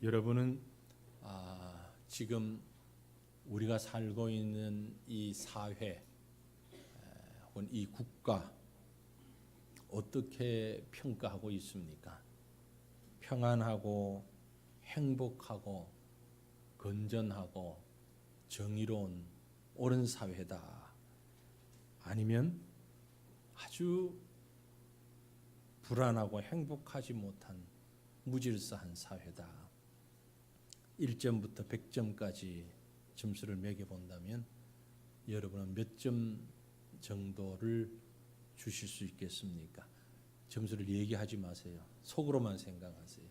여러분은 지금 우리가 살고 있는 이 사회 혹은 이 국가 어떻게 평가하고 있습니까? 평안하고 행복하고 건전하고 정의로운 옳은 사회다. 아니면 아주 불안하고 행복하지 못한 무질서한 사회다. 1점부터 100점까지 점수를 매겨본다면 여러분은 몇 점 정도를 주실 수 있겠습니까? 점수를 얘기하지 마세요. 속으로만 생각하세요.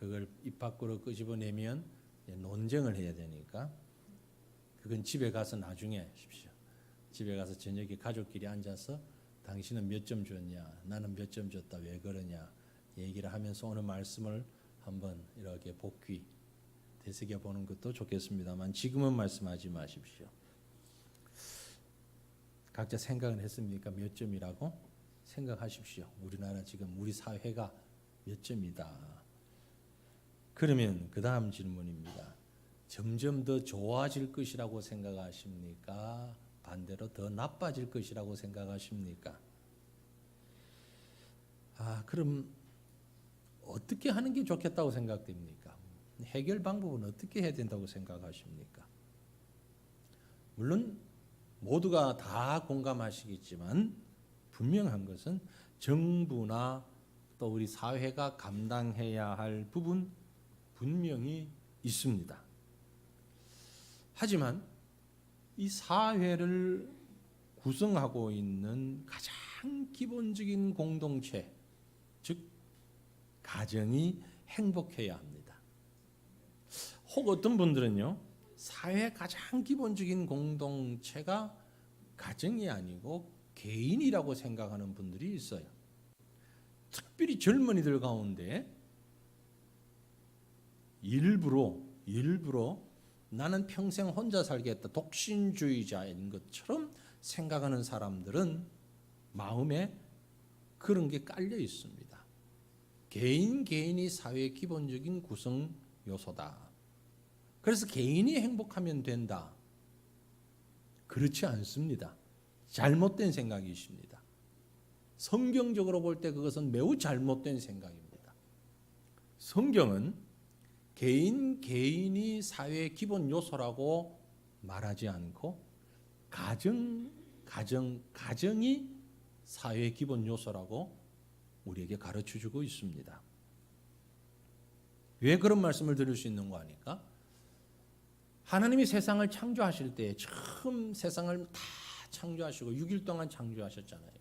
그걸 입 밖으로 끄집어내면 논쟁을 해야 되니까 그건 집에 가서 나중에 하십시오. 집에 가서 저녁에 가족끼리 앉아서 당신은 몇 점 줬냐, 나는 몇 점 줬다, 왜 그러냐 얘기를 하면서 오늘 말씀을 한번 이렇게 복귀 되새겨 보는 것도 좋겠습니다만 지금은 말씀하지 마십시오. 각자 생각은 했습니까? 몇 점이라고 생각하십시오. 우리나라 지금 우리 사회가 몇 점이다. 그러면 그 다음 질문입니다. 점점 더 좋아질 것이라고 생각하십니까? 반대로 더 나빠질 것이라고 생각하십니까? 그럼 어떻게 하는 게 좋겠다고 생각됩니까? 해결 방법은 어떻게 해야 된다고 생각하십니까? 물론 모두가 다 공감하시겠지만 분명한 것은 정부나 또 우리 사회가 감당해야 할 부분 분명히 있습니다. 하지만 이 사회를 구성하고 있는 가장 기본적인 공동체, 즉 가정이 행복해야 합니다. 혹 어떤 분들은요, 사회의 가장 기본적인 공동체가 가정이 아니고 개인이라고 생각하는 분들이 있어요. 특별히 젊은이들 가운데 일부러 나는 평생 혼자 살겠다, 독신주의자인 것처럼 생각하는 사람들은 마음에 그런 게 깔려 있습니다. 개인이 사회의 기본적인 구성 요소다. 그래서 개인이 행복하면 된다. 그렇지 않습니다. 잘못된 생각이십니다. 성경적으로 볼 때 그것은 매우 잘못된 생각입니다. 성경은 개인이 사회의 기본 요소라고 말하지 않고 가정이 사회의 기본 요소라고 우리에게 가르쳐주고 있습니다. 왜 그런 말씀을 드릴 수 있는 거 아닙니까? 하나님이 세상을 창조하실 때 처음 세상을 다 창조하시고 6일 동안 창조하셨잖아요.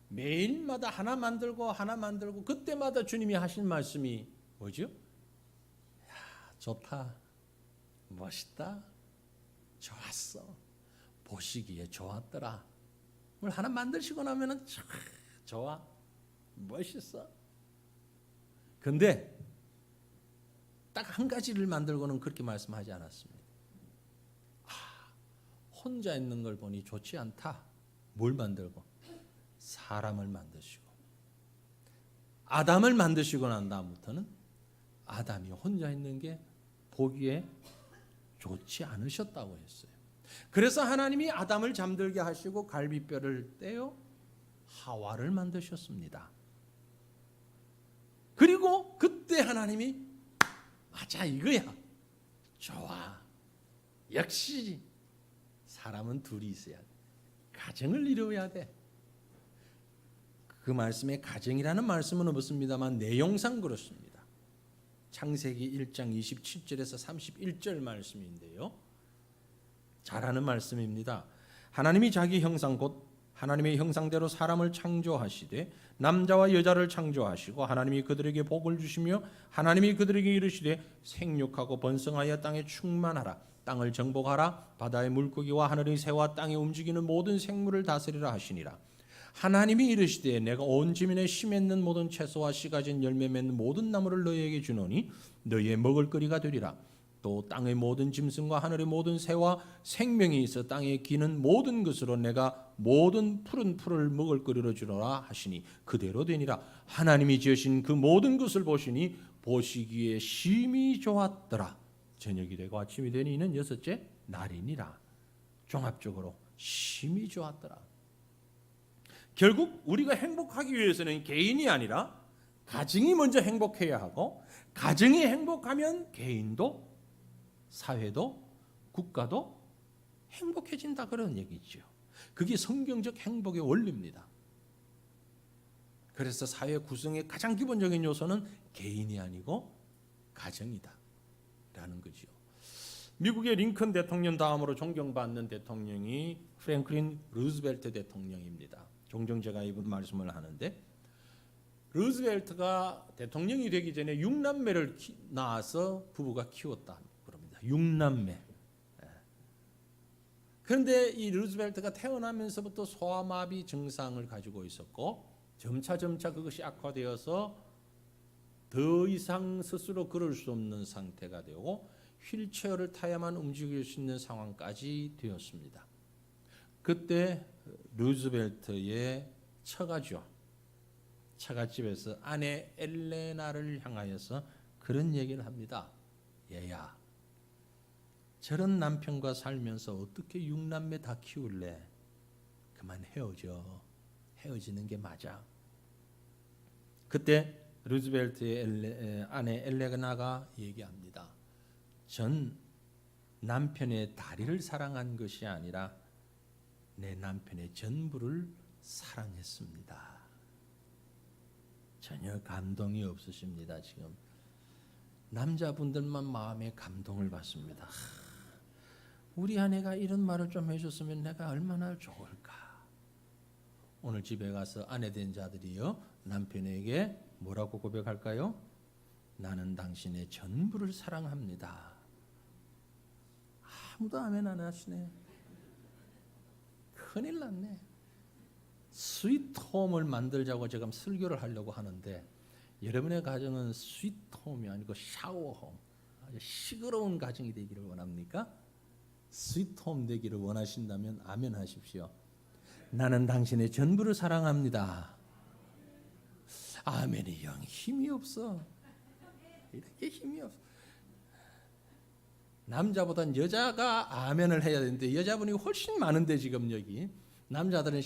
매일마다 하나 만들고 그때마다 주님이 하신 말씀이 뭐죠? 좋다, 멋있다, 좋았어, 보시기에 좋았더라. 뭘 하나 만드시고 나면은 좋아, 멋있어. 근데 딱 한 가지를 만들고는 그렇게 말씀하지 않았습니다. 혼자 있는 걸 보니 좋지 않다. 뭘 만들고? 사람을 만드시고. 아담을 만드시고 난 다음부터는 아담이 혼자 있는 게 보기에 좋지 않으셨다고 했어요. 그래서 하나님이 아담을 잠들게 하시고 갈비뼈를 떼어 하와를 만드셨습니다. 그리고 그때 하나님이 맞아, 이거야, 좋아, 역시 사람은 둘이 있어야 돼, 가정을 이루어야 돼. 그 말씀에 가정이라는 말씀은 없습니다만 내용상 그렇습니다. 창세기 1장 27절에서 31절 말씀인데요, 잘 아는 말씀입니다. 하나님이 자기 형상 곧 하나님의 형상대로 사람을 창조하시되 남자와 여자를 창조하시고 하나님이 그들에게 복을 주시며 하나님이 그들에게 이르시되 생육하고 번성하여 땅에 충만하라, 땅을 정복하라, 바다의 물고기와 하늘의 새와 땅에 움직이는 모든 생물을 다스리라 하시니라. 하나님이 이르시되 내가 온 지면에 씨 맺는 모든 채소와 씨 가진 열매 맺는 모든 나무를 너희에게 주노니 너희의 먹을거리가 되리라. 또 땅의 모든 짐승과 하늘의 모든 새와 생명이 있어 땅에 기는 모든 것으로 내가 모든 푸른 풀을 먹을거리로 주노라 하시니 그대로 되니라. 하나님이 지으신 그 모든 것을 보시니 보시기에 심히 좋았더라. 저녁이 되고 아침이 되니 이는 6째 날이니라. 종합적으로 심히 좋았더라. 결국 우리가 행복하기 위해서는 개인이 아니라 가정이 먼저 행복해야 하고, 가정이 행복하면 개인도, 사회도, 국가도 행복해진다, 그런 얘기죠. 그게 성경적 행복의 원리입니다. 그래서 사회 구성의 가장 기본적인 요소는 개인이 아니고 가정이다 라는 거죠. 미국의 링컨 대통령 다음으로 존경받는 대통령이 프랭클린 루즈벨트 대통령입니다. 종종 제가 이 말씀을 하는데, 루즈벨트가 대통령이 되기 전에 6남매를 낳아서 부부가 키웠다 그럽니다. 6남매. 그런데 이 루즈벨트가 태어나면서부터 소아마비 증상을 가지고 있었고, 점차 그것이 악화되어서 더 이상 스스로 걸을 수 없는 상태가 되고 휠체어를 타야만 움직일 수 있는 상황까지 되었습니다. 그때 루즈벨트의 처가집에서 아내 엘레나를 향하여서 그런 얘기를 합니다. 얘야, 저런 남편과 살면서 어떻게 6남매 다 키울래? 그만 헤어져. 헤어지는 게 맞아. 그때 루즈벨트의 아내 엘레나가 얘기합니다. 전 남편의 다리를 사랑한 것이 아니라 내 남편의 전부를 사랑했습니다. 전혀 감동이 없으십니다. 지금 남자분들만 마음에 감동을 받습니다. 우리 아내가 이런 말을 좀 해줬으면 내가 얼마나 좋을까. 오늘 집에 가서 아내 된 자들이요, 남편에게 뭐라고 고백할까요? 나는 당신의 전부를 사랑합니다. 아무도 아멘 안 하시네. 큰일 났네. 스위트홈을 만들자고 지금 설교를 하려고 하는데, 여러분의 가정은 스위트홈이 아니고 샤워홈, 아주 시끄러운 가정이 되기를 원합니까? 스위트홈 되기를 원하신다면 아멘 하십시오. 나는 당신의 전부를 사랑합니다. 아멘이 영 힘이 없어. 이렇게 힘이 없어. 남자보단 여자가 아멘을 해야 되는데 여자분이 훨씬 많은데, 지금 여기 남자들은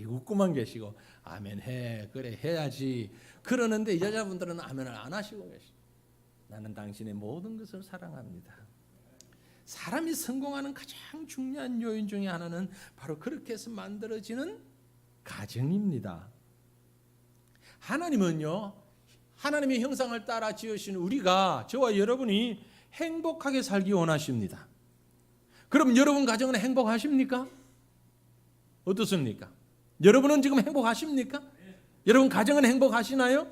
웃고만 계시고 아멘 해, 그래 해야지 그러는데, 여자분들은 아멘을 안 하시고 계시. 나는 당신의 모든 것을 사랑합니다. 사람이 성공하는 가장 중요한 요인 중에 하나는 바로 그렇게 해서 만들어지는 가정입니다. 하나님은요, 하나님의 형상을 따라 지으신 우리가, 저와 여러분이 행복하게 살기 원하십니다. 그럼 여러분 가정은 행복하십니까? 어떻습니까? 여러분은 지금 행복하십니까? 여러분 가정은 행복하시나요?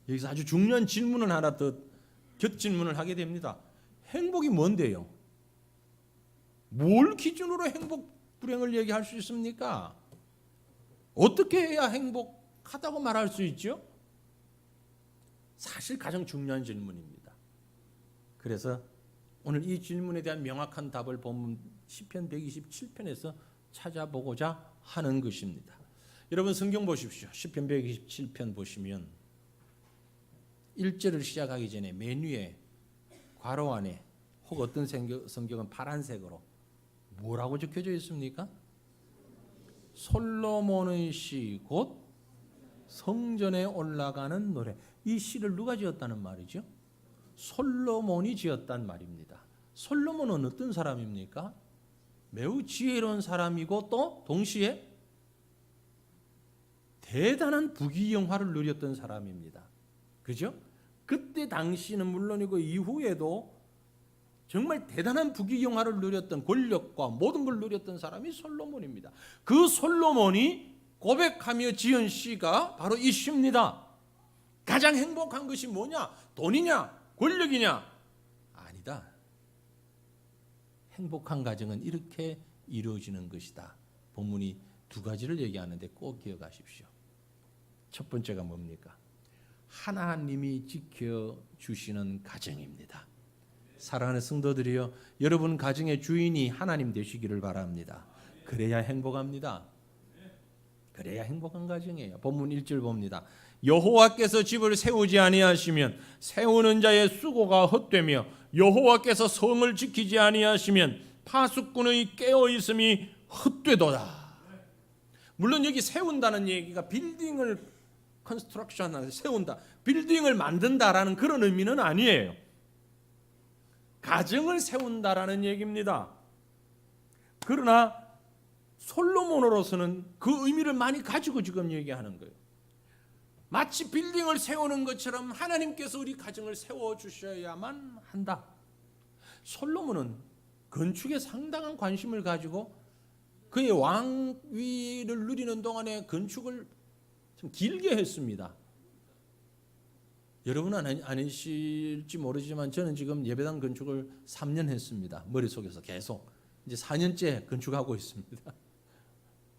여기서 아주 중요한 질문을 하나 더 곁질문을 하게 됩니다. 행복이 뭔데요? 뭘 기준으로 행복 불행을 얘기할 수 있습니까? 어떻게 해야 행복하다고 말할 수 있죠? 사실 가장 중요한 질문입니다. 그래서 오늘 이 질문에 대한 명확한 답을 본문 시편 127편에서 찾아보고자 하는 것입니다. 여러분 성경 보십시오. 시편 127편 보시면 1절을 시작하기 전에 맨 위에 괄호 안에, 혹 어떤 성경은 파란색으로 뭐라고 적혀져 있습니까? 솔로몬의 시 곧 성전에 올라가는 노래. 이 시를 누가 지었다는 말이죠? 솔로몬이 지었단 말입니다. 솔로몬은 어떤 사람입니까? 매우 지혜로운 사람이고 또 동시에 대단한 부귀영화를 누렸던 사람입니다. 그죠? 그때 당시는 물론이고 이후에도 정말 대단한 부귀영화를 누렸던, 권력과 모든 걸 누렸던 사람이 솔로몬입니다. 그 솔로몬이 고백하며 지은 시가 바로 이 시입니다. 가장 행복한 것이 뭐냐? 돈이냐? 권력이냐? 아니다. 행복한 가정은 이렇게 이루어지는 것이다. 본문이 두 가지를 얘기하는데 꼭 기억하십시오. 첫 번째가 뭡니까? 하나님이 지켜주시는 가정입니다. 사랑하는 성도들이여, 여러분 가정의 주인이 하나님 되시기를 바랍니다. 그래야 행복합니다. 그래야 행복한 가정이에요. 본문 1절 봅니다. 여호와께서 집을 세우지 아니하시면 세우는 자의 수고가 헛되며 여호와께서 성을 지키지 아니하시면 파수꾼의 깨어 있음이 헛되도다. 물론 여기 세운다는 얘기가 빌딩을 컨스트럭션 세운다, 빌딩을 만든다라는 그런 의미는 아니에요. 가정을 세운다라는 얘기입니다. 그러나 솔로몬으로서는 그 의미를 많이 가지고 지금 얘기하는 거예요. 마치 빌딩을 세우는 것처럼 하나님께서 우리 가정을 세워주셔야만 한다. 솔로몬은 건축에 상당한 관심을 가지고 그의 왕위를 누리는 동안에 건축을 좀 길게 했습니다. 여러분은 아니실지 모르지만 저는 지금 예배당 건축을 3년 했습니다. 머릿속에서 계속 이제 4년째 건축하고 있습니다.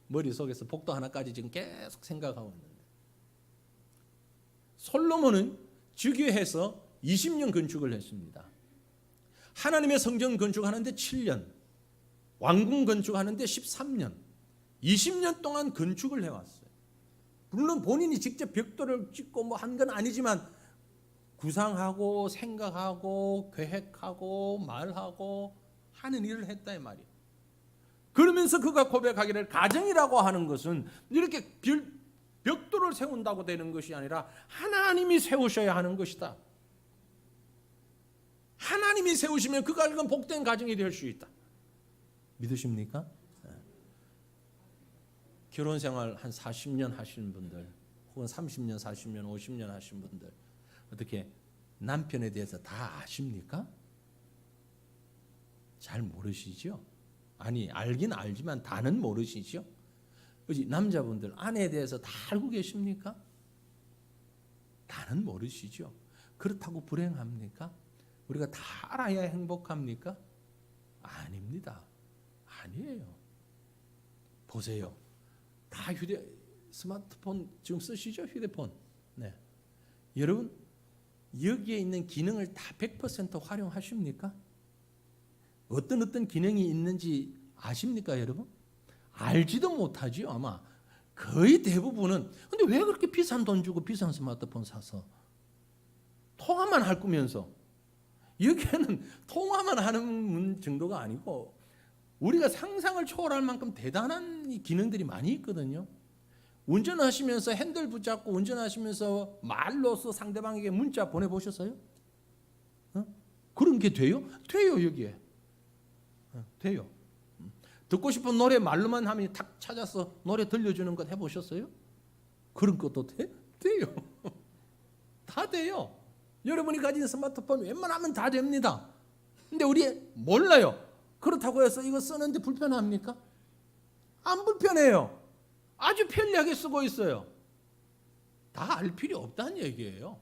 머릿속에서 복도 하나까지 지금 계속 생각하고 있는데, 솔로몬은 즉위해서 20년 건축을 했습니다. 하나님의 성전 건축하는데 7년, 왕궁 건축하는데 13년, 20년 동안 건축을 해왔어요. 물론 본인이 직접 벽돌을 찍고 뭐 한 건 아니지만 구상하고 생각하고 계획하고 말하고 하는 일을 했다 이 말이에요. 그러면서 그가 고백하기를 가정이라고 하는 것은 이렇게 벽돌을 세운다고 되는 것이 아니라 하나님이 세우셔야 하는 것이다. 하나님이 세우시면 그 가정은 복된 가정이 될 수 있다. 믿으십니까? 결혼 생활 한 40년 하시는 분들, 혹은 30년, 40년, 50년 하신 분들, 어떻게 남편에 대해서 다 아십니까? 잘 모르시죠? 아니, 알긴 알지만 다는 모르시죠? 그렇지? 남자분들 아내에 대해서 다 알고 계십니까? 다는 모르시죠? 그렇다고 불행합니까? 우리가 다 알아야 행복합니까? 아닙니다. 아니에요. 보세요. 다 스마트폰 지금 쓰시죠? 휴대폰. 네. 여러분 여기에 있는 기능을 다 100% 활용하십니까? 어떤 기능이 있는지 아십니까, 여러분? 알지도 못하지요, 아마. 거의 대부분은. 근데 왜 그렇게 비싼 돈 주고 비싼 스마트폰 사서 통화만 할 거면서, 여기에는 통화만 하는 정도가 아니고 우리가 상상을 초월할 만큼 대단한 기능들이 많이 있거든요. 운전하시면서 핸들 붙잡고 운전하시면서 말로서 상대방에게 문자 보내보셨어요? 그런 게 돼요? 돼요, 여기에. 돼요. 듣고 싶은 노래 말로만 하면 탁 찾아서 노래 들려주는 것 해보셨어요? 그런 것도 돼요. 다 돼요. 여러분이 가진 스마트폰 웬만하면 다 됩니다. 근데 우리 몰라요. 그렇다고 해서 이거 쓰는데 불편합니까? 안 불편해요. 아주 편리하게 쓰고 있어요. 다 알 필요 없다는 얘기예요.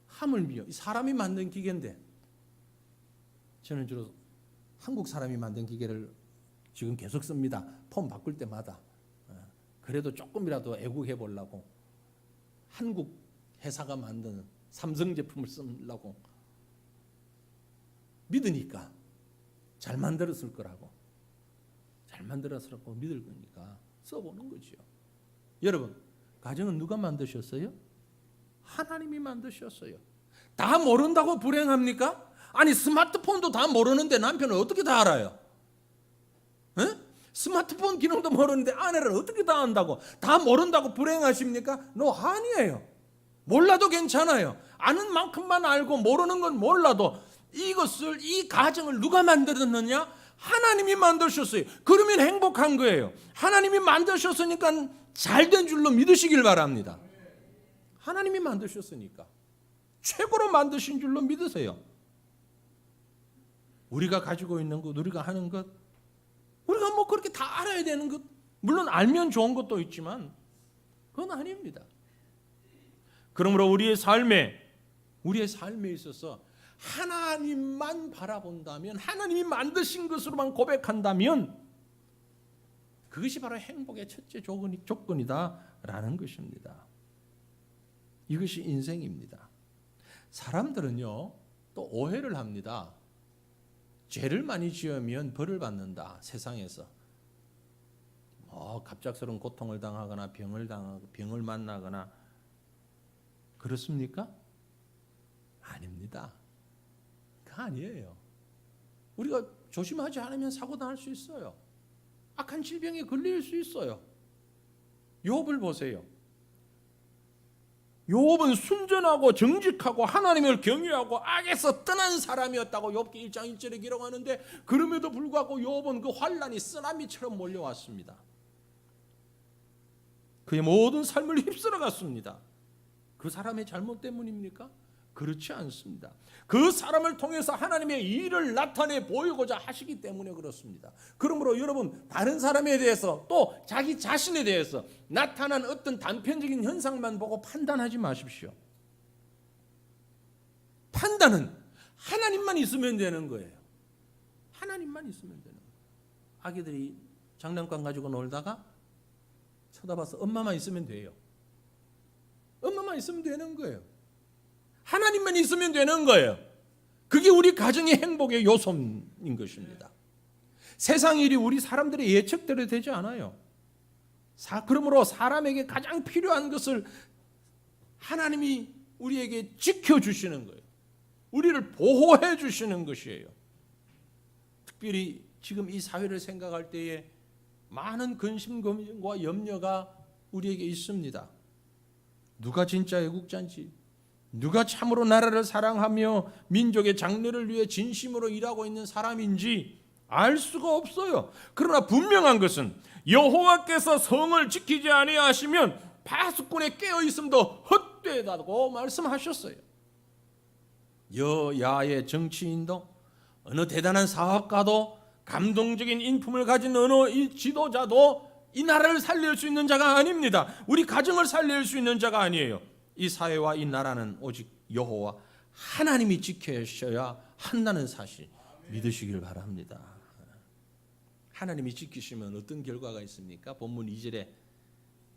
하물며 사람이 만든 기계인데, 저는 주로 한국 사람이 만든 기계를 지금 계속 씁니다. 폰 바꿀 때마다. 그래도 조금이라도 애국해 보려고 한국 회사가 만드는 삼성 제품을 쓰려고 믿으니까 잘 만들었을 거라고, 잘 만들었으라고 믿을 거니까 써보는 거죠. 여러분, 가정은 누가 만드셨어요? 하나님이 만드셨어요. 다 모른다고 불행합니까? 아니, 스마트폰도 다 모르는데 남편은 어떻게 다 알아요? 에? 스마트폰 기능도 모르는데 아내를 어떻게 다 안다고? 다 모른다고 불행하십니까? 아니에요. 몰라도 괜찮아요. 아는 만큼만 알고 모르는 건 몰라도 이 가정을 누가 만들었느냐? 하나님이 만드셨어요. 그러면 행복한 거예요. 하나님이 만드셨으니까 잘된 줄로 믿으시길 바랍니다. 하나님이 만드셨으니까 최고로 만드신 줄로 믿으세요. 우리가 가지고 있는 것, 우리가 하는 것, 우리가 뭐 그렇게 다 알아야 되는 것, 물론 알면 좋은 것도 있지만 그건 아닙니다. 그러므로 우리의 삶에 있어서 하나님만 바라본다면, 하나님이 만드신 것으로만 고백한다면 그것이 바로 행복의 첫째 조건이다라는 것입니다. 이것이 인생입니다. 사람들은요, 또 오해를 합니다. 죄를 많이 지으면 벌을 받는다, 세상에서. 갑작스러운 고통을 당하거나 병을 만나거나 그렇습니까? 아닙니다. 그 아니에요. 우리가 조심하지 않으면 사고 당할 수 있어요. 악한 질병에 걸릴 수 있어요. 욥을 보세요. 욥은 순전하고 정직하고 하나님을 경외하고 악에서 떠난 사람이었다고 욥기 1장 1절에 기록하는데, 그럼에도 불구하고 욥은 그 환난이 쓰나미처럼 몰려왔습니다. 그의 모든 삶을 휩쓸어 갔습니다. 그 사람의 잘못 때문입니까? 그렇지 않습니다. 그 사람을 통해서 하나님의 일을 나타내 보이고자 하시기 때문에 그렇습니다. 그러므로 여러분, 다른 사람에 대해서 또 자기 자신에 대해서 나타난 어떤 단편적인 현상만 보고 판단하지 마십시오. 판단은 하나님만 있으면 되는 거예요. 하나님만 있으면 되는 거예요. 아기들이 장난감 가지고 놀다가 쳐다봐서 엄마만 있으면 돼요. 엄마만 있으면 되는 거예요. 하나님만 있으면 되는 거예요. 그게 우리 가정의 행복의 요소인 것입니다. 세상 일이 우리 사람들의 예측대로 되지 않아요. 그러므로 사람에게 가장 필요한 것을 하나님이 우리에게 지켜주시는 거예요. 우리를 보호해 주시는 것이에요. 특별히 지금 이 사회를 생각할 때에 많은 근심과 염려가 우리에게 있습니다. 누가 진짜 애국자인지, 누가 참으로 나라를 사랑하며 민족의 장래를 위해 진심으로 일하고 있는 사람인지 알 수가 없어요. 그러나 분명한 것은 여호와께서 성을 지키지 아니하시면 파수꾼의 깨어 있음도 헛되다고 말씀하셨어요. 여야의 정치인도 어느 대단한 사업가도 감동적인 인품을 가진 어느 이 지도자도 이 나라를 살릴 수 있는 자가 아닙니다. 우리 가정을 살릴 수 있는 자가 아니에요. 이 사회와 이 나라는 오직 여호와 하나님이 지켜셔야 한다는 사실 믿으시길 바랍니다. 하나님이 지키시면 어떤 결과가 있습니까? 본문 2절에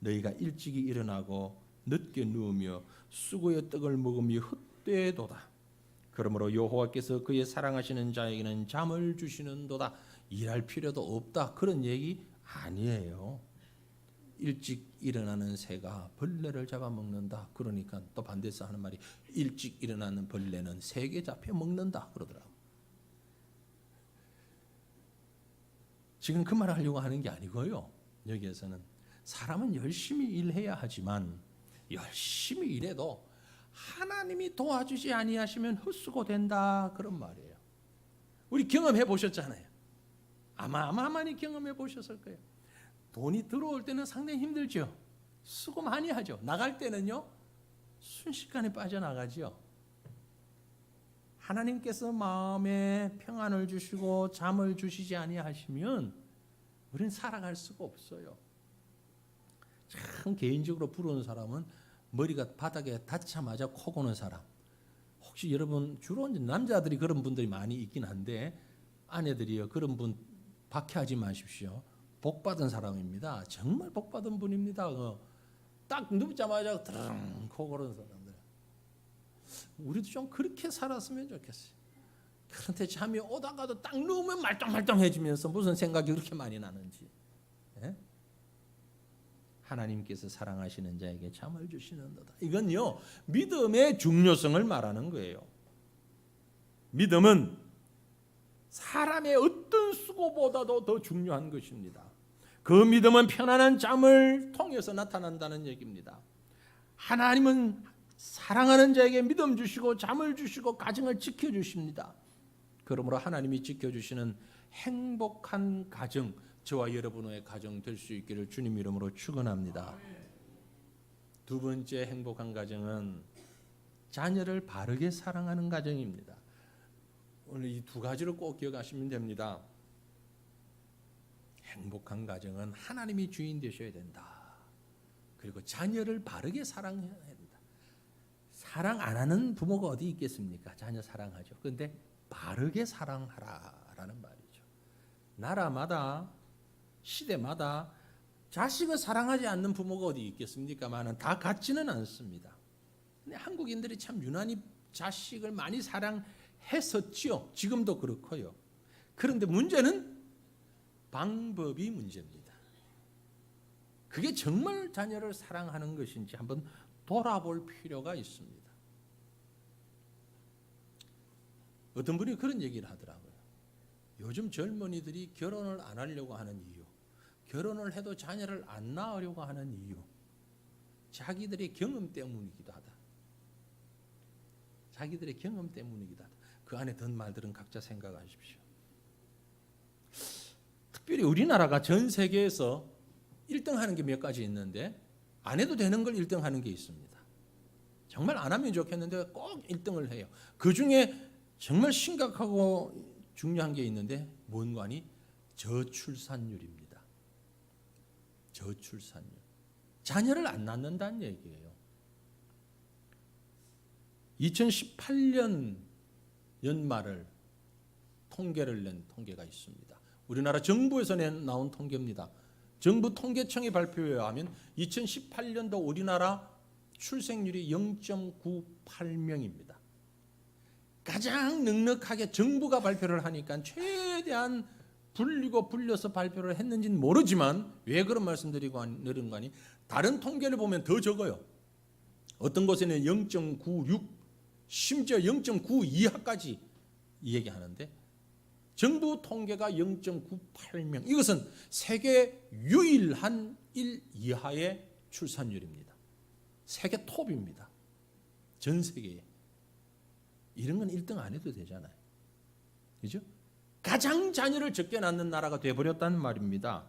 너희가 일찍이 일어나고 늦게 누우며 수고의 떡을 먹으며 헛되도다. 그러므로 여호와께서 그의 사랑하시는 자에게는 잠을 주시는도다. 일할 필요도 없다. 그런 얘기 아니에요. 일찍 일어나는 새가 벌레를 잡아먹는다. 그러니까 또 반대서 하는 말이 일찍 일어나는 벌레는 새에게 잡혀 먹는다 그러더라고요. 지금 그 말을 하려고 하는 게 아니고요. 여기에서는 사람은 열심히 일해야 하지만 열심히 일해도 하나님이 도와주지 아니하시면 헛수고된다 그런 말이에요. 우리 경험해 보셨잖아요. 아마 많이 경험해 보셨을 거예요. 돈이 들어올 때는 상당히 힘들죠. 수고 많이 하죠. 나갈 때는요 순식간에 빠져나가죠. 하나님께서 마음에 평안을 주시고 잠을 주시지 아니하시면 우리는 살아갈 수가 없어요. 참 개인적으로 부러운 사람은 머리가 바닥에 닿자마자 코 고는 사람. 혹시 여러분 주로 남자들이 그런 분들이 많이 있긴 한데 아내들이요 그런 분 박해하지 마십시오. 복 받은 사람입니다. 정말 복 받은 분입니다. 딱 눕자마자 드릉 코 고는 사람들. 우리도 좀 그렇게 살았으면 좋겠어요. 그런데 잠이 오다가도 딱 누우면 말똥말똥해지면서 무슨 생각이 그렇게 많이 나는지. 예? 하나님께서 사랑하시는 자에게 잠을 주시는도다. 이건요 믿음의 중요성을 말하는 거예요. 믿음은 사람의 어떤 수고보다도 더 중요한 것입니다. 그 믿음은 편안한 잠을 통해서 나타난다는 얘기입니다. 하나님은 사랑하는 자에게 믿음 주시고 잠을 주시고 가정을 지켜주십니다. 그러므로 하나님이 지켜주시는 행복한 가정, 저와 여러분의 가정 될 수 있기를 주님 이름으로 축원합니다. 두 번째 행복한 가정은 자녀를 바르게 사랑하는 가정입니다. 오늘 이 두 가지를 꼭 기억하시면 됩니다. 행복한 가정은 하나님이 주인 되셔야 된다. 그리고 자녀를 바르게 사랑해야 된다. 사랑 안 하는 부모가 어디 있겠습니까? 자녀 사랑하죠. 그런데 바르게 사랑하라라는 말이죠. 나라마다 시대마다 자식을 사랑하지 않는 부모가 어디 있겠습니까만은 다 같지는 않습니다. 근데 한국인들이 참 유난히 자식을 많이 사랑했었지요. 지금도 그렇고요. 그런데 문제는 방법이 문제입니다. 그게 정말 자녀를 사랑하는 것인지 한번 돌아볼 필요가 있습니다. 어떤 분이 그런 얘기를 하더라고요. 요즘 젊은이들이 결혼을 안 하려고 하는 이유, 결혼을 해도 자녀를 안 낳으려고 하는 이유, 자기들의 경험 때문이기도 하다. 자기들의 경험 때문이기도 하다. 그 안에 든 말들은 각자 생각하십시오. 특별히 우리나라가 전 세계에서 1등 하는 게 몇 가지 있는데 안 해도 되는 걸 1등 하는 게 있습니다. 정말 안 하면 좋겠는데 꼭 1등을 해요. 그 중에 정말 심각하고 중요한 게 있는데 뭔가니 저출산율입니다. 저출산율. 자녀를 안 낳는다는 얘기예요. 2018년 연말을 통계를 낸 통계가 있습니다. 우리나라 정부에서 나온 통계입니다. 정부 통계청의 발표에 의하면 2018년도 우리나라 출생률이 0.98명입니다. 가장 넉넉하게 정부가 발표를 하니까 최대한 불리고 불려서 발표를 했는지는 모르지만 왜 그런 말씀드리고 내린 거니? 다른 통계를 보면 더 적어요. 어떤 곳에는 0.96 심지어 0.9 이하까지 얘기하는데 정부 통계가 0.98명. 이것은 세계 유일한 1 이하의 출산율입니다. 세계 톱입니다. 전 세계에. 이런 건 1등 안 해도 되잖아요. 그죠? 가장 자녀를 적게 낳는 나라가 되어버렸다는 말입니다.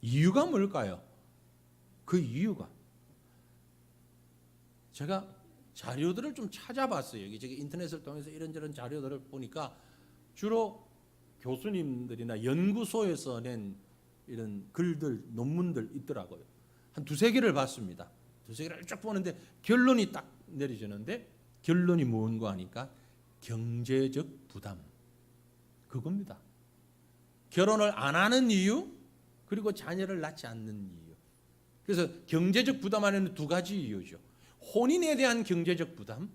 이유가 뭘까요? 그 이유가 제가 자료들을 좀 찾아봤어요. 여기 인터넷을 통해서 이런저런 자료들을 보니까 주로 교수님들이나 연구소에서 낸 이런 글들, 논문들 있더라고요. 한 두세 개를 봤습니다. 두세 개를 쭉 보는데 결론이 딱 내려지는데 결론이 뭔가 하니까 경제적 부담. 그겁니다. 결혼을 안 하는 이유, 그리고 자녀를 낳지 않는 이유. 그래서 경제적 부담 안에는 두 가지 이유죠. 혼인에 대한 경제적 부담,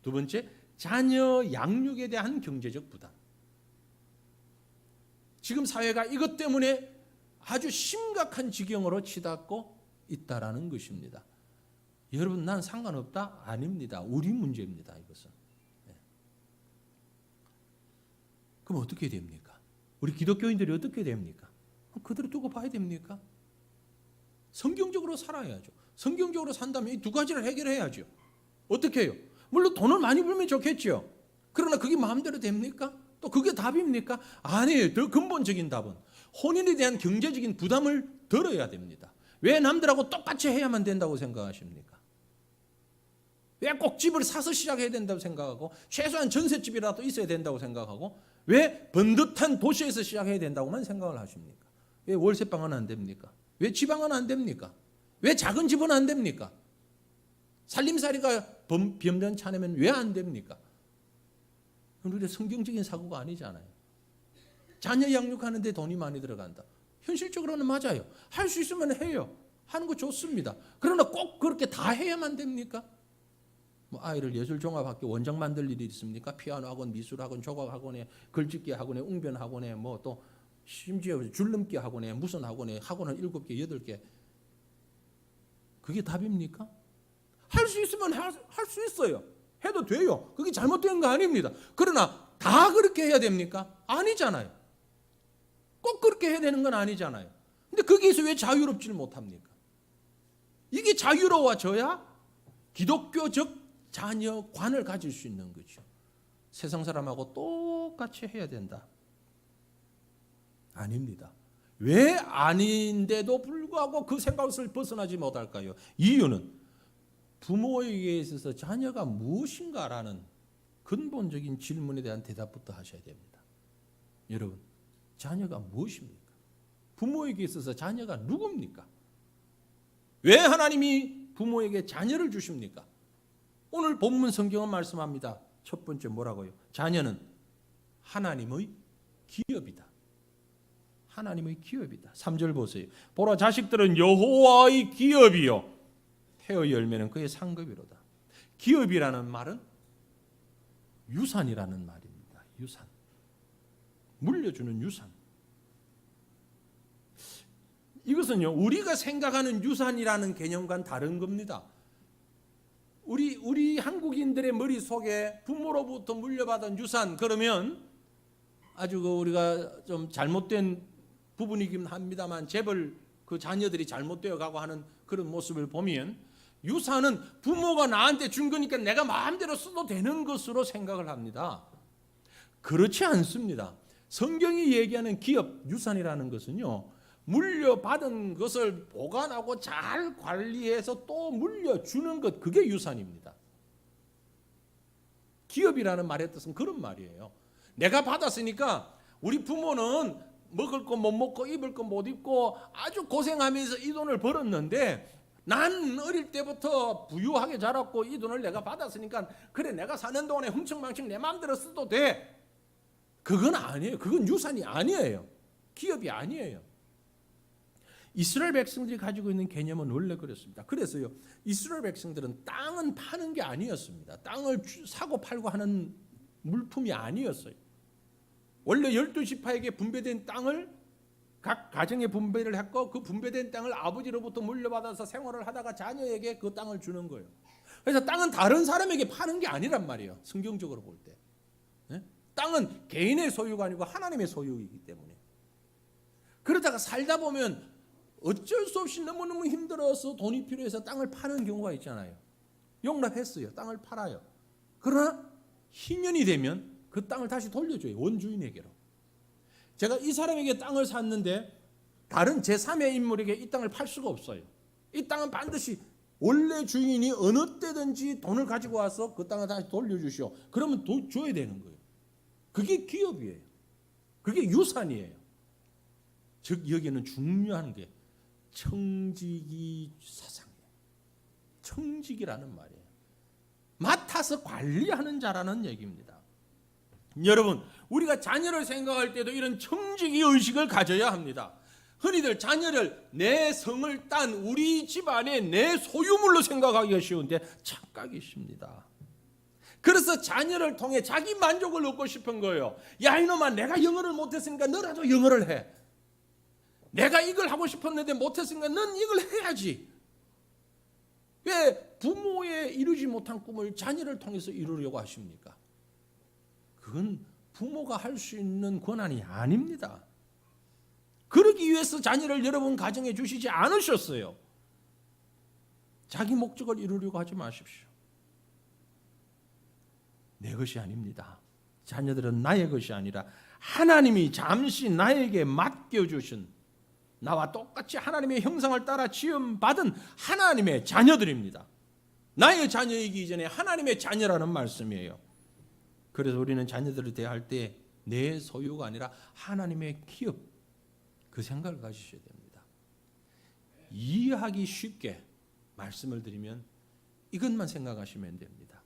두 번째 자녀 양육에 대한 경제적 부담. 지금 사회가 이것 때문에 아주 심각한 지경으로 치닫고 있다라는 것입니다. 여러분, 난 상관없다? 아닙니다. 우리 문제입니다. 이것은. 그럼 어떻게 됩니까? 우리 기독교인들이 어떻게 됩니까? 그대로 두고 봐야 됩니까? 성경적으로 살아야죠. 성경적으로 산다면 이 두 가지를 해결해야죠. 어떻게 해요? 물론 돈을 많이 벌면 좋겠죠. 그러나 그게 마음대로 됩니까? 또 그게 답입니까? 아니에요. 더 근본적인 답은 혼인에 대한 경제적인 부담을 덜어야 됩니다. 왜 남들하고 똑같이 해야만 된다고 생각하십니까? 왜 꼭 집을 사서 시작해야 된다고 생각하고 최소한 전셋집이라도 있어야 된다고 생각하고 왜 번듯한 도시에서 시작해야 된다고만 생각을 하십니까? 왜 월세방은 안 됩니까? 왜 지방은 안 됩니까? 왜 작은 집은 안 됩니까? 살림살이가 변변찮으면 왜 안 됩니까? 그건 우리 성경적인 사고가 아니잖아요. 자녀 양육하는데 돈이 많이 들어간다. 현실적으로는 맞아요. 할 수 있으면 해요. 하는 거 좋습니다. 그러나 꼭 그렇게 다 해야만 됩니까? 뭐 아이를 예술종합학교 원장 만들 일이 있습니까? 피아노 학원, 미술 학원, 조각 학원에, 글짓기 학원에, 웅변 학원에, 뭐 또 심지어 줄넘기 학원에, 무슨 학원에, 학원은 7개, 8개. 그게 답입니까? 할 수 있으면 할 수 있어요. 해도 돼요. 그게 잘못된 거 아닙니다. 그러나 다 그렇게 해야 됩니까? 아니잖아요. 꼭 그렇게 해야 되는 건 아니잖아요. 근데 거기에서 왜 자유롭지를 못합니까? 이게 자유로워져야 기독교적 자녀관을 가질 수 있는 거죠. 세상 사람하고 똑같이 해야 된다. 아닙니다. 왜 아닌데도 불구하고 그 생각을 벗어나지 못할까요? 이유는 부모에게 있어서 자녀가 무엇인가라는 근본적인 질문에 대한 대답부터 하셔야 됩니다. 여러분, 자녀가 무엇입니까? 부모에게 있어서 자녀가 누굽니까? 왜 하나님이 부모에게 자녀를 주십니까? 오늘 본문 성경은 말씀합니다. 첫 번째 뭐라고요? 자녀는 하나님의 기업이다. 하나님의 기업이다. 3절 보세요. 보라, 자식들은 여호와의 기업이요 태의 열매는 그의 상급이로다. 기업이라는 말은 유산이라는 말입니다. 유산. 물려주는 유산. 이것은요, 우리가 생각하는 유산이라는 개념과는 다른 겁니다. 우리 한국인들의 머릿속에 부모로부터 물려받은 유산, 그러면 아주 우리가 좀 잘못된 부분이긴 합니다만 재벌 그 자녀들이 잘못되어 가고 하는 그런 모습을 보면 유산은 부모가 나한테 준 거니까 내가 마음대로 써도 되는 것으로 생각을 합니다. 그렇지 않습니다. 성경이 얘기하는 기업 유산이라는 것은요, 물려받은 것을 보관하고 잘 관리해서 또 물려주는 것, 그게 유산입니다. 기업이라는 말의 뜻은 그런 말이에요. 내가 받았으니까 우리 부모는 먹을 거 못 먹고 입을 거 못 입고 아주 고생하면서 이 돈을 벌었는데 난 어릴 때부터 부유하게 자랐고 이 돈을 내가 받았으니까 그래, 내가 사는 동안에 흥청망청 내 마음대로 써도 돼. 그건 아니에요. 그건 유산이 아니에요. 기업이 아니에요. 이스라엘 백성들이 가지고 있는 개념은 원래 그렇습니다. 그래서요, 이스라엘 백성들은 땅은 파는 게 아니었습니다. 땅을 사고 팔고 하는 물품이 아니었어요. 원래 12지파에게 분배된 땅을 각 가정에 분배를 했고 그 분배된 땅을 아버지로부터 물려받아서 생활을 하다가 자녀에게 그 땅을 주는 거예요. 그래서 땅은 다른 사람에게 파는 게 아니란 말이에요. 성경적으로 볼 때. 네? 땅은 개인의 소유가 아니고 하나님의 소유이기 때문에. 그러다가 살다 보면 어쩔 수 없이 너무너무 힘들어서 돈이 필요해서 땅을 파는 경우가 있잖아요. 용납했어요. 땅을 팔아요. 그러나 희년이 되면 그 땅을 다시 돌려줘요. 원주인에게로. 제가 이 사람에게 땅을 샀는데 다른 제3의 인물에게 이 땅을 팔 수가 없어요. 이 땅은 반드시 원래 주인이 어느 때든지 돈을 가지고 와서 그 땅을 다시 돌려주시오. 그러면 줘야 되는 거예요. 그게 기업이에요. 그게 유산이에요. 즉 여기는 중요한 게 청지기 사상이에요. 청지기라는 말이에요. 맡아서 관리하는 자라는 얘기입니다. 여러분, 우리가 자녀를 생각할 때도 이런 청지기 의식을 가져야 합니다. 흔히들 자녀를 내 성을 딴 우리 집안의 내 소유물로 생각하기가 쉬운데 착각이십니다. 그래서 자녀를 통해 자기 만족을 얻고 싶은 거예요. 야, 이놈아, 내가 영어를 못했으니까 너라도 영어를 해. 내가 이걸 하고 싶었는데 못했으니까 넌 이걸 해야지. 왜 부모의 이루지 못한 꿈을 자녀를 통해서 이루려고 하십니까? 그건 부모가 할 수 있는 권한이 아닙니다. 그러기 위해서 자녀를 여러분 가정에 주시지 않으셨어요. 자기 목적을 이루려고 하지 마십시오. 내 것이 아닙니다. 자녀들은 나의 것이 아니라 하나님이 잠시 나에게 맡겨주신, 나와 똑같이 하나님의 형상을 따라 지음받은 하나님의 자녀들입니다. 나의 자녀이기 이전에 하나님의 자녀라는 말씀이에요. 그래서 우리는 자녀들을 대할 때 내 소유가 아니라 하나님의 기업, 그 생각을 가지셔야 됩니다. 이해하기 쉽게 말씀을 드리면 이것만 생각하시면 됩니다.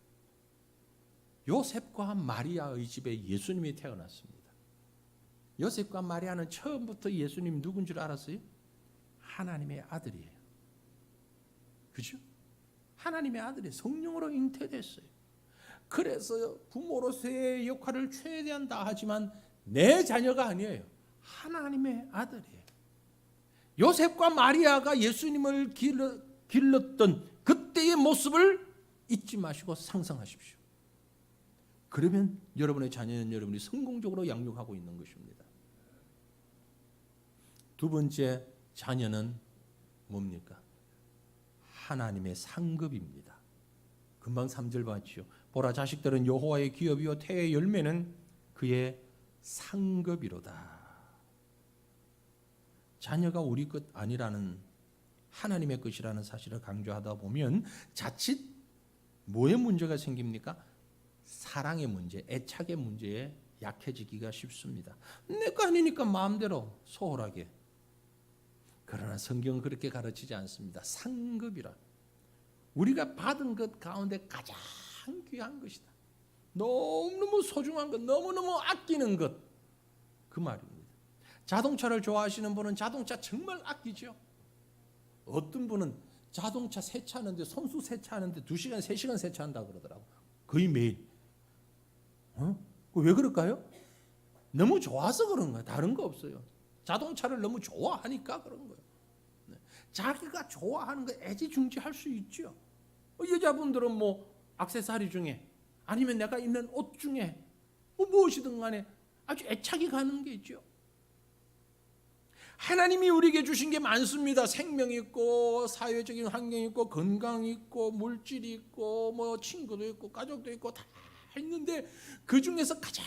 요셉과 마리아의 집에 예수님이 태어났습니다. 요셉과 마리아는 처음부터 예수님 누군 줄 알았어요? 하나님의 아들이에요. 그죠? 하나님의 아들이 성령으로 잉태됐어요. 그래서 부모로서의 역할을 최대한 다하지만 내 자녀가 아니에요. 하나님의 아들이에요. 요셉과 마리아가 예수님을 길렀던 그때의 모습을 잊지 마시고 상상하십시오. 그러면 여러분의 자녀는 여러분이 성공적으로 양육하고 있는 것입니다. 두 번째 자녀는 뭡니까? 하나님의 상급입니다. 금방 3절 봤죠. 보라, 자식들은 여호와의 기업이요 태의 열매는 그의 상급이로다. 자녀가 우리 것 아니라는, 하나님의 것이라는 사실을 강조하다 보면 자칫 뭐의 문제가 생깁니까? 사랑의 문제, 애착의 문제에 약해지기가 쉽습니다. 내 거 아니니까 마음대로 소홀하게. 그러나 성경은 그렇게 가르치지 않습니다. 상급이라. 우리가 받은 것 가운데 가장 귀한 것이다. 너무너무 소중한 것, 너무너무 아끼는 것, 그 말입니다. 자동차를 좋아하시는 분은 자동차 정말 아끼죠. 어떤 분은 자동차 세차하는데, 손수 세차하는데 2시간, 3시간 세차한다고 그러더라고. 거의 매일. 왜 그럴까요? 너무 좋아서 그런 거예요. 다른 거 없어요. 자동차를 너무 좋아하니까 그런 거예요. 자기가 좋아하는 거 애지중지할 수 있죠. 여자분들은 뭐 액세서리 중에 아니면 내가 입는 옷 중에 무엇이든 간에 아주 애착이 가는 게 있죠. 하나님이 우리에게 주신 게 많습니다. 생명이 있고 사회적인 환경이 있고 건강이 있고 물질이 있고 뭐 친구도 있고 가족도 있고 다 있는데 그 중에서 가장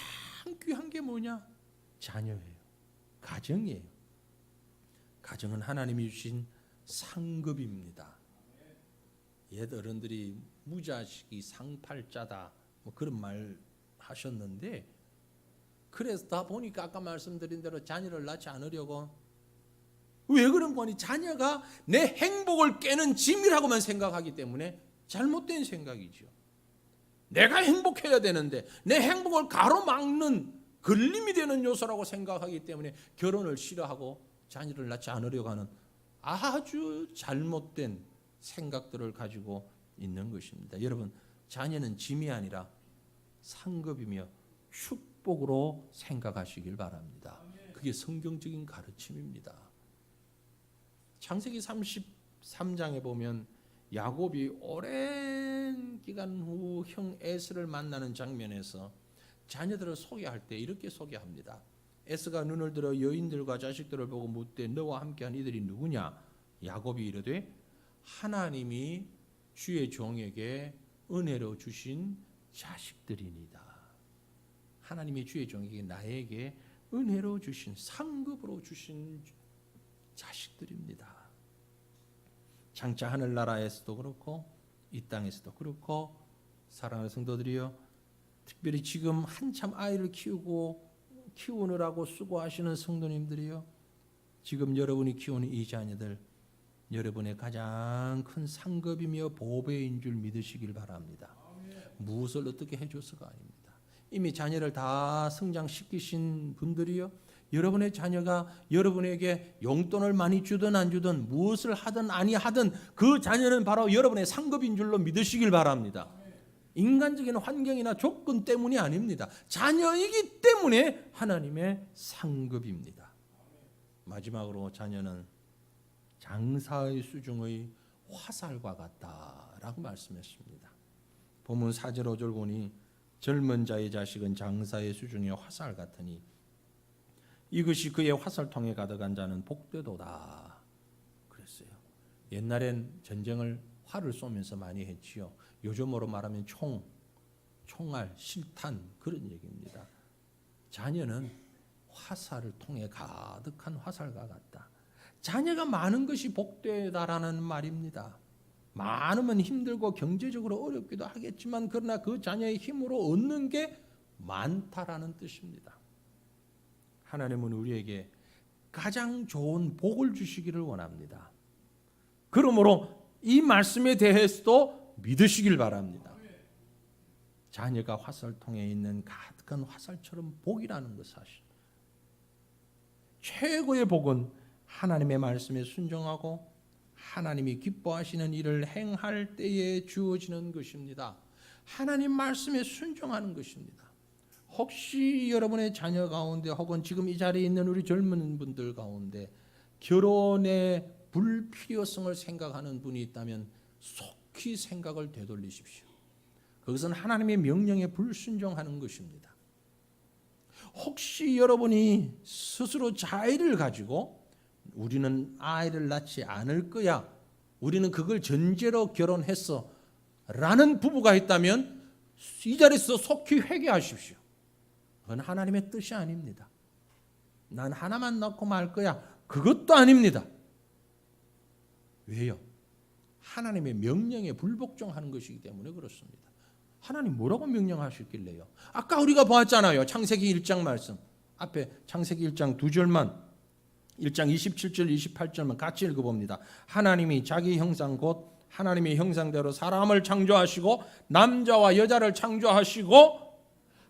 귀한 게 뭐냐? 자녀예요. 가정이에요. 가정은 하나님이 주신 상급입니다. 옛 어른들이 무자식이 상팔자다 뭐 그런 말 하셨는데, 그래서 다 보니까 아까 말씀드린 대로 자녀를 낳지 않으려고. 왜 그런 거니? 자녀가 내 행복을 깨는 짐이라고만 생각하기 때문에 잘못된 생각이죠. 내가 행복해야 되는데 내 행복을 가로막는 걸림이 되는 요소라고 생각하기 때문에 결혼을 싫어하고 자녀를 낳지 않으려고 하는 아주 잘못된 생각들을 가지고 있는 것입니다. 여러분, 자녀는 짐이 아니라 상급이며 축복으로 생각하시길 바랍니다. 그게 성경적인 가르침입니다. 창세기 33장에 보면 야곱이 오랜 기간 후 형 에스를 만나는 장면에서 자녀들을 소개할 때 이렇게 소개합니다. 에스가 눈을 들어 여인들과 자식들을 보고 묻되 너와 함께한 이들이 누구냐? 야곱이 이르되 하나님이 주의 종에게 은혜로 주신 자식들이니이다. 하나님이 주의 종에게 나에게 은혜로 주신 상급으로 주신 자식들입니다. 장차 하늘나라에서도 그렇고 이 땅에서도 그렇고, 사랑하는 성도들이여, 특별히 지금 한참 아이를 키우느라고 수고하시는 성도님들이요, 지금 여러분이 키우는 이 자녀들 여러분의 가장 큰 상급이며 보배인 줄 믿으시길 바랍니다. 무엇을 어떻게 해줘서가 아닙니다. 이미 자녀를 다 성장시키신 분들이요, 여러분의 자녀가 여러분에게 용돈을 많이 주든 안 주든 무엇을 하든 아니하든 그 자녀는 바로 여러분의 상급인 줄로 믿으시길 바랍니다. 인간적인 환경이나 조건 때문이 아닙니다. 자녀이기 때문에 하나님의 상급입니다. 마지막으로 자녀는 장사의 수중의 화살과 같다라고 말씀했습니다. 본문 4절 5절 보니 젊은 자의 자식은 장사의 수중의 화살 같으니 이것이 그의 화살통에 가득한 자는 복되도다 그랬어요. 옛날엔 전쟁을 활을 쏘면서 많이 했지요. 요즘으로 말하면 총알, 실탄 그런 얘기입니다. 자녀는 화살을 통해 가득한 화살과 같다. 자녀가 많은 것이 복되다라는 말입니다. 많으면 힘들고 경제적으로 어렵기도 하겠지만 그러나 그 자녀의 힘으로 얻는 게 많다라는 뜻입니다. 하나님은 우리에게 가장 좋은 복을 주시기를 원합니다. 그러므로 이 말씀에 대해서도 믿으시길 바랍니다. 자녀가 화살통에 있는 가득한 화살처럼 복이라는 것 사실. 최고의 복은 하나님의 말씀에 순종하고 하나님이 기뻐하시는 일을 행할 때에 주어지는 것입니다. 하나님 말씀에 순종하는 것입니다. 혹시 여러분의 자녀 가운데 혹은 지금 이 자리에 있는 우리 젊은 분들 가운데 결혼의 불필요성을 생각하는 분이 있다면 속히 생각을 되돌리십시오. 그것은 하나님의 명령에 불순종하는 것입니다. 혹시 여러분이 스스로 자의를 가지고 우리는 아이를 낳지 않을 거야, 우리는 그걸 전제로 결혼했어 라는 부부가 있다면 이 자리에서 속히 회개하십시오. 그건 하나님의 뜻이 아닙니다. 난 하나만 낳고 말 거야, 그것도 아닙니다. 왜요? 하나님의 명령에 불복종하는 것이기 때문에 그렇습니다. 하나님 뭐라고 명령하셨길래요? 아까 우리가 보았잖아요. 창세기 1장 말씀 앞에 창세기 1장 2절만, 1장 27절 28절만 같이 읽어봅니다. 하나님이 자기 형상 곧 하나님의 형상대로 사람을 창조하시고 남자와 여자를 창조하시고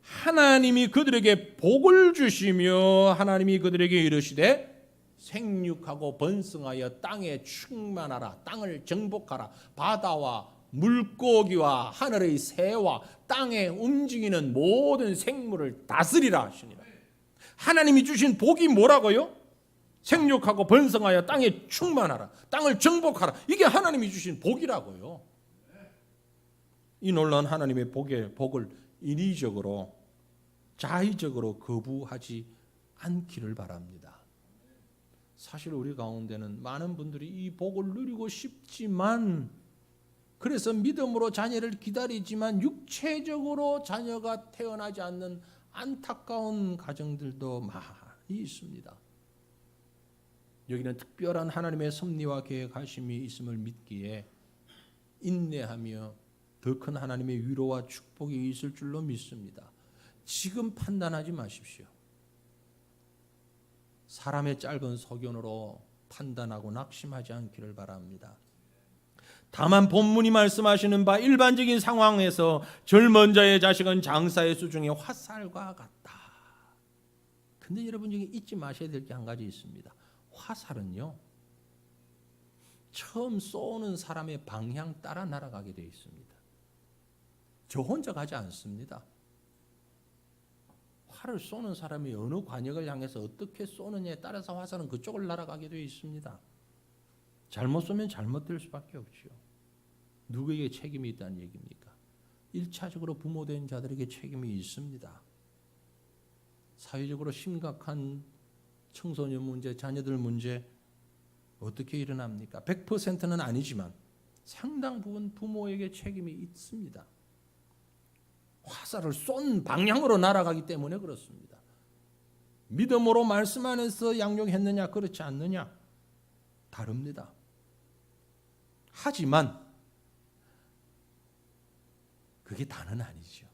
하나님이 그들에게 복을 주시며 하나님이 그들에게 이르시되 생육하고 번성하여 땅에 충만하라, 땅을 정복하라, 바다와 물고기와 하늘의 새와 땅에 움직이는 모든 생물을 다스리라 하시니라. 하나님이 주신 복이 뭐라고요? 생육하고 번성하여 땅에 충만하라. 땅을 정복하라. 이게 하나님이 주신 복이라고요. 이 놀라운 하나님의 복을 인위적으로 자의적으로 거부하지 않기를 바랍니다. 사실 우리 가운데는 많은 분들이 이 복을 누리고 싶지만, 그래서 믿음으로 자녀를 기다리지만 육체적으로 자녀가 태어나지 않는 안타까운 가정들도 많이 있습니다. 여기는 특별한 하나님의 섭리와 계획하심이 있음을 믿기에 인내하며 더 큰 하나님의 위로와 축복이 있을 줄로 믿습니다. 지금 판단하지 마십시오. 사람의 짧은 소견으로 판단하고 낙심하지 않기를 바랍니다. 다만 본문이 말씀하시는 바 일반적인 상황에서 젊은 자의 자식은 장사의 수중에 화살과 같다. 근데 여러분 중에 잊지 마셔야 될 게 한 가지 있습니다. 화살은요, 처음 쏘는 사람의 방향 따라 날아가게 되어 있습니다. 저 혼자 가지 않습니다. 활을 쏘는 사람이 어느 관역을 향해서 어떻게 쏘느냐에 따라서 화살은 그쪽을 날아가게 되어 있습니다. 잘못 쏘면 잘못될 수밖에 없죠. 누구에게 책임이 있다는 얘기입니까? 1차적으로 부모된 자들에게 책임이 있습니다. 사회적으로 심각한 청소년 문제, 자녀들 문제 어떻게 일어납니까? 100%는 아니지만 상당 부분 부모에게 책임이 있습니다. 화살을 쏜 방향으로 날아가기 때문에 그렇습니다. 믿음으로 말씀 안에서 양육했느냐 그렇지 않느냐 다릅니다. 하지만 그게 다는 아니죠.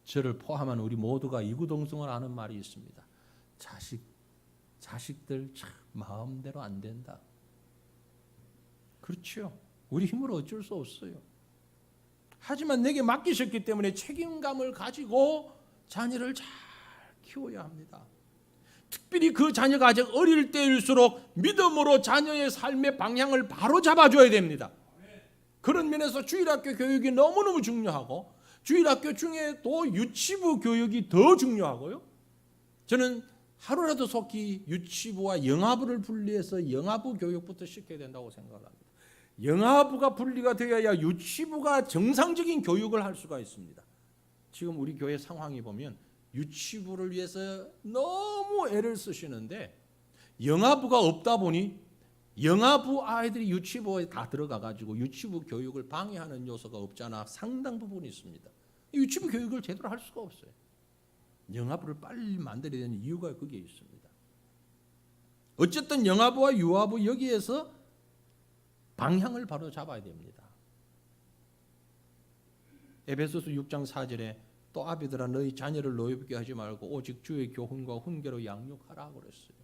저를 포함한 우리 모두가 이구동성을 아는 말이 있습니다. 자식들 참 마음대로 안 된다. 그렇죠. 우리 힘으로 어쩔 수 없어요. 하지만 내게 맡기셨기 때문에 책임감을 가지고 자녀를 잘 키워야 합니다. 특별히 그 자녀가 아직 어릴 때일수록 믿음으로 자녀의 삶의 방향을 바로 잡아줘야 됩니다. 그런 면에서 주일학교 교육이 너무너무 중요하고, 주일학교 중에도 유치부 교육이 더 중요하고요. 저는 하루라도 속히 유치부와 영아부를 분리해서 영아부 교육부터 시켜야 된다고 생각을 합니다. 영아부가 분리가 되어야 유치부가 정상적인 교육을 할 수가 있습니다. 지금 우리 교회 상황이 보면 유치부를 위해서 너무 애를 쓰시는데 영아부가 없다 보니 영아부 아이들이 유치부에 다 들어가 가지고 유치부 교육을 방해하는 요소가 없잖아 상당 부분 있습니다. 유치부 교육을 제대로 할 수가 없어요. 영아부를 빨리 만들어야 되는 이유가 거기에 있습니다. 어쨌든 영아부와 유아부 여기에서 방향을 바로 잡아야 됩니다. 에베소서 6장 4절에 또 아비들아 너희 자녀를 노엽게 하지 말고 오직 주의 교훈과 훈계로 양육하라 그랬어요.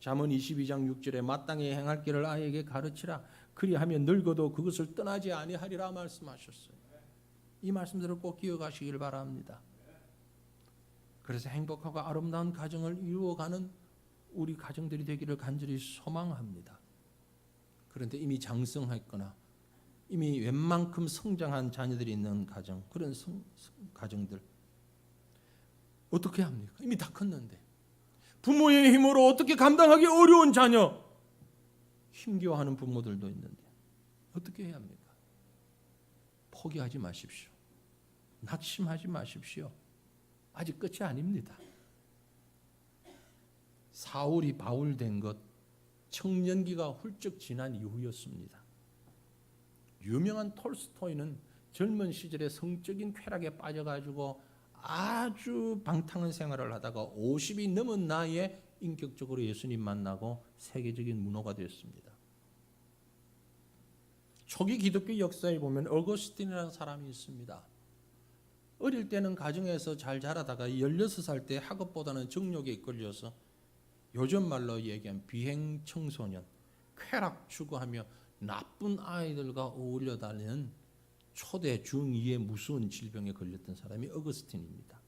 잠언 22장 6절에 마땅히 행할 길을 아이에게 가르치라 그리하면 늙어도 그것을 떠나지 아니하리라 말씀하셨어요. 이 말씀들을 꼭 기억하시길 바랍니다. 그래서 행복하고 아름다운 가정을 이루어가는 우리 가정들이 되기를 간절히 소망합니다. 그런데 이미 장성했거나 이미 웬만큼 성장한 자녀들이 있는 가정, 그런 가정들 어떻게 합니까? 이미 다 컸는데 부모의 힘으로 어떻게 감당하기 어려운 자녀, 힘겨워하는 부모들도 있는데 어떻게 해야 합니까? 포기하지 마십시오. 낙심하지 마십시오. 아직 끝이 아닙니다. 사울이 바울 된 것 청년기가 훌쩍 지난 이후였습니다. 유명한 톨스토이는 젊은 시절에 성적인 쾌락에 빠져가지고 아주 방탕한 생활을 하다가 50이 넘은 나이에 인격적으로 예수님 만나고 세계적인 문호가 되었습니다. 초기 기독교 역사에 보면 어거스틴이라는 사람이 있습니다. 어릴 때는 가정에서 잘 자라다가 16살 때 학업보다는 정욕에 이끌려서 요즘 말로 얘기한 비행 청소년, 쾌락 추구하며 나쁜 아이들과 어울려 다니는 초대 중2의 무서운 질병에 걸렸던 사람이 어거스틴입니다.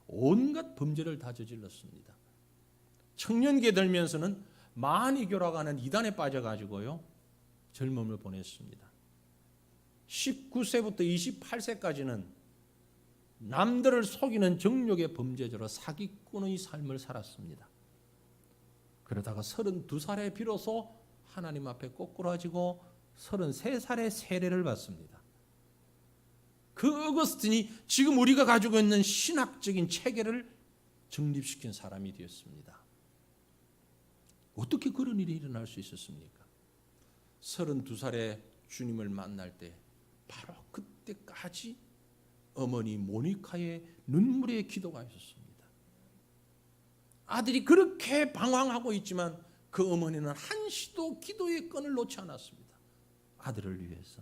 온갖 범죄를 다 저질렀습니다. 청년기에 들면서는 많이 교락하는 이단에 빠져가지고요 젊음을 보냈습니다. 19세부터 28세까지는 남들을 속이는 정욕의 범죄자로 사기꾼의 삶을 살았습니다. 그러다가 32살에 비로소 하나님 앞에 꼬꾸라지고 33살에 세례를 받습니다. 그 어거스틴이 지금 우리가 가지고 있는 신학적인 체계를 정립시킨 사람이 되었습니다. 어떻게 그런 일이 일어날 수 있었습니까? 32살에 주님을 만날 때 바로 그때까지 어머니 모니카의 눈물의 기도가 있었습니다. 아들이 그렇게 방황하고 있지만 그 어머니는 한시도 기도의 끈을 놓지 않았습니다. 아들을 위해서.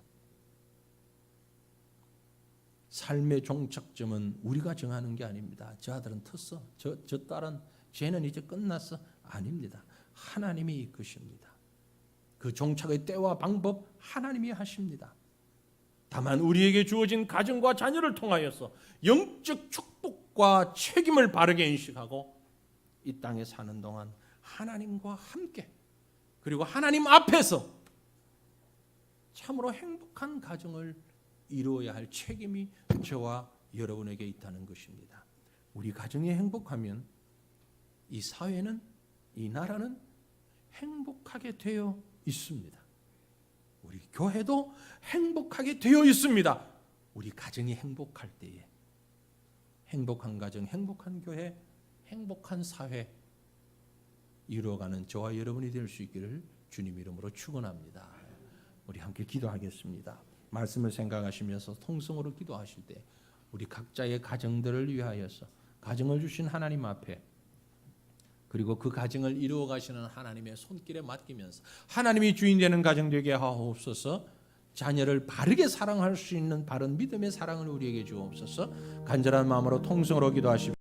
삶의 종착점은 우리가 정하는 게 아닙니다. 저 아들은 텄어. 저 딸은 쟤는 이제 끝났어. 아닙니다. 하나님이 이끄십니다. 그 종착의 때와 방법 하나님이 하십니다. 다만 우리에게 주어진 가정과 자녀를 통하여서 영적 축복과 책임을 바르게 인식하고 이 땅에 사는 동안 하나님과 함께 그리고 하나님 앞에서 참으로 행복한 가정을 이루어야 할 책임이 저와 여러분에게 있다는 것입니다. 우리 가정이 행복하면 이 사회는, 이 나라는 행복하게 되어 있습니다. 우리 교회도 행복하게 되어 있습니다. 우리 가정이 행복할 때에 행복한 가정, 행복한 교회, 행복한 사회 이루어가는 저와 여러분이 될 수 있기를 주님 이름으로 축원합니다. 우리 함께 기도하겠습니다. 말씀을 생각하시면서 통성으로 기도하실 때 우리 각자의 가정들을 위하여서 가정을 주신 하나님 앞에 그리고 그 가정을 이루어 가시는 하나님의 손길에 맡기면서 하나님이 주인 되는 가정 되게 하옵소서. 자녀를 바르게 사랑할 수 있는 바른 믿음의 사랑을 우리에게 주옵소서. 간절한 마음으로 통성으로 기도하십시오.